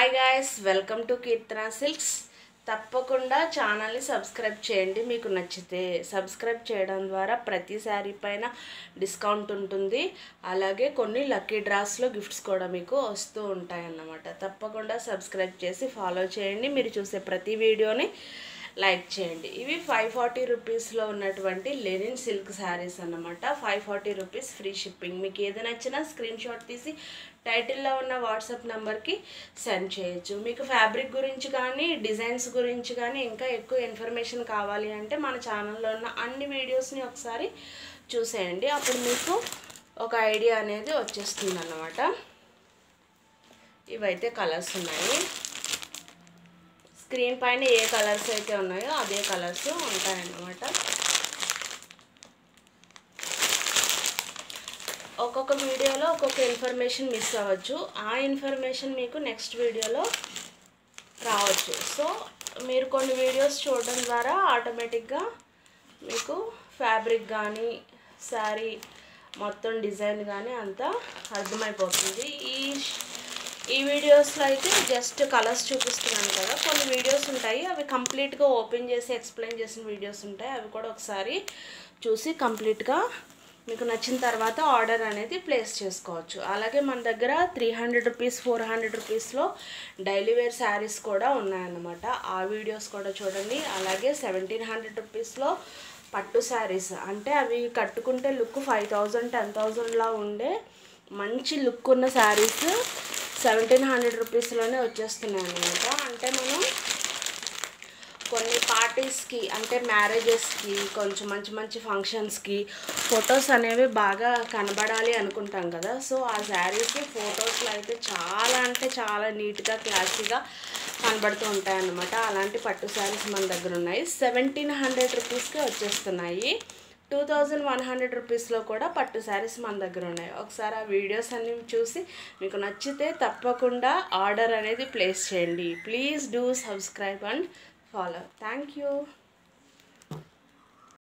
Hi guys, welcome to Keerthana silks. తప్పకుండా ఛానల్ని subscribe చేయండి. మీకు నచ్చితే సబ్స్క్రైబ్ చేయడం ద్వారా ప్రతి శారీ పైన డిస్కౌంట్ ఉంటుంది. అలాగే కొన్ని లక్కీ డ్రాస్లో గిఫ్ట్స్ కూడా మీకు వస్తూ ఉంటాయన్నమాట. తప్పకుండా సబ్స్క్రైబ్ చేసి ఫాలో చేయండి. మీరు చూసే ప్రతి వీడియోని లైక్ చేయండి. ఇవి 540 రూపీస్లో ఉన్నటువంటి లెనిన్ సిల్క్ శారీస్ అన్నమాట. 540 రూపీస్, ఫ్రీ షిప్పింగ్. మీకు ఏది నచ్చినా స్క్రీన్ షాట్ తీసి టైటిల్లో ఉన్న వాట్సాప్ నెంబర్కి సెండ్ చేయొచ్చు. మీకు ఫ్యాబ్రిక్ గురించి కానీ డిజైన్స్ గురించి కానీ ఇంకా ఎక్కువ ఇన్ఫర్మేషన్ కావాలి అంటే మన ఛానల్లో ఉన్న అన్ని వీడియోస్ని ఒకసారి చూసేయండి. అప్పుడు మీకు ఒక ఐడియా అనేది వచ్చేస్తుంది అన్నమాట. ఇవైతే కలర్స్ ఉన్నాయి. స్క్రీన్ పైన ఏ కలర్స్ అయితే ఉన్నాయో అదే కలర్స్ ఉంటాయన్నమాట. ఒక్కొక్క వీడియోలో ఒక్కొక్క ఇన్ఫర్మేషన్ మిస్ అవ్వచ్చు. ఆ ఇన్ఫర్మేషన్ మీకు నెక్స్ట్ వీడియోలో రావచ్చు. సో మీరు కొన్ని వీడియోస్ చూడడం ద్వారా ఆటోమేటిక్గా మీకు ఫ్యాబ్రిక్ కానీ శారీ మొత్తం డిజైన్ కానీ అంతా అర్థమైపోతుంది. ఈ వీడియోస్లో అయితే జస్ట్ కలర్స్ చూపిస్తున్నాను కదా. కొన్ని వీడియోస్ ఉంటాయి, అవి కంప్లీట్గా ఓపెన్ చేసి ఎక్స్ప్లెయిన్ చేసిన వీడియోస్ ఉంటాయి. అవి కూడా ఒకసారి చూసి కంప్లీట్గా మీకు నచ్చిన తర్వాత ఆర్డర్ అనేది ప్లేస్ చేసుకోవచ్చు. అలాగే మన దగ్గర 300 రూపీస్, 400 రూపీస్లో డైలీ వేర్ శారీస్ కూడా ఉన్నాయన్నమాట. ఆ వీడియోస్ కూడా చూడండి. అలాగే 1700 రూపీస్లో పట్టు శారీస్, అంటే అవి కట్టుకుంటే లుక్ 5000, 10,000లా ఉండే మంచి లుక్ ఉన్న శారీస్ 1700 రూపీస్లోనే వచ్చేస్తున్నాయి అన్నమాట. అంటే మనం కొన్ని పార్టీస్కి, అంటే మ్యారేజెస్కి, కొంచెం మంచి మంచి ఫంక్షన్స్కి ఫొటోస్ అనేవి బాగా కనబడాలి అనుకుంటాం కదా. సో ఆ శారీస్ ఫొటోస్లో అయితే చాలా అంటే చాలా నీట్గా క్లాసీగా కనబడుతూ ఉంటాయన్నమాట. అలాంటి పట్టు శారీస్ మన దగ్గర ఉన్నాయి. 1700 రూపీస్కే వచ్చేస్తున్నాయి. 2100 రూపీస్లో కూడా పట్టు శారీస్ మన దగ్గర ఉన్నాయి. ఒకసారి ఆ వీడియోస్ అన్ని చూసి మీకు నచ్చితే తప్పకుండా ఆర్డర్ అనేది ప్లేస్ చేయండి. Please do subscribe and follow. Thank you.